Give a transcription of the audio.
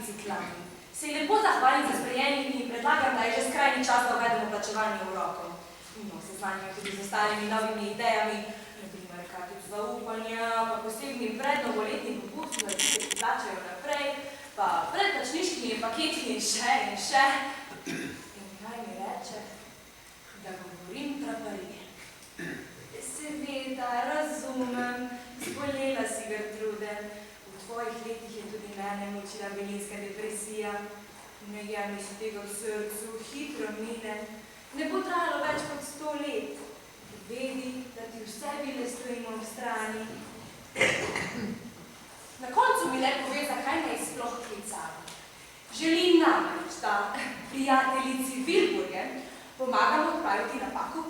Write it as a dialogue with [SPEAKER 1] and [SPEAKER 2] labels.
[SPEAKER 1] biciklami. Se ji lepo zahvalim za sprejemnik in predlagam, da je že skrajni čas, da uvedemo plačevanje urokov. No, seznanjamo tudi z ostalimi novimi idejami, naprimer kartic zaupanja, pa posebnim prednovoletnim popustom, da tiste, ki plačajo naprej, pa predplačniškimi paketi in še. In kaj mi reče? Da govorim traparije. Seveda, razumem, zbolela si, Gertrude. V tvojih letih je tudi mene mučila velinska depresija. Ne jemlji si tega v srcu, hitro mine. Ne bo trajalo več kot 100 let. Vedi, da ti vse bile stojimo v strani. Na koncu mi le pove, zakaj me je sploh klicala. Želim namreč, da prijateljici Vilburge pomagam odpraviti napako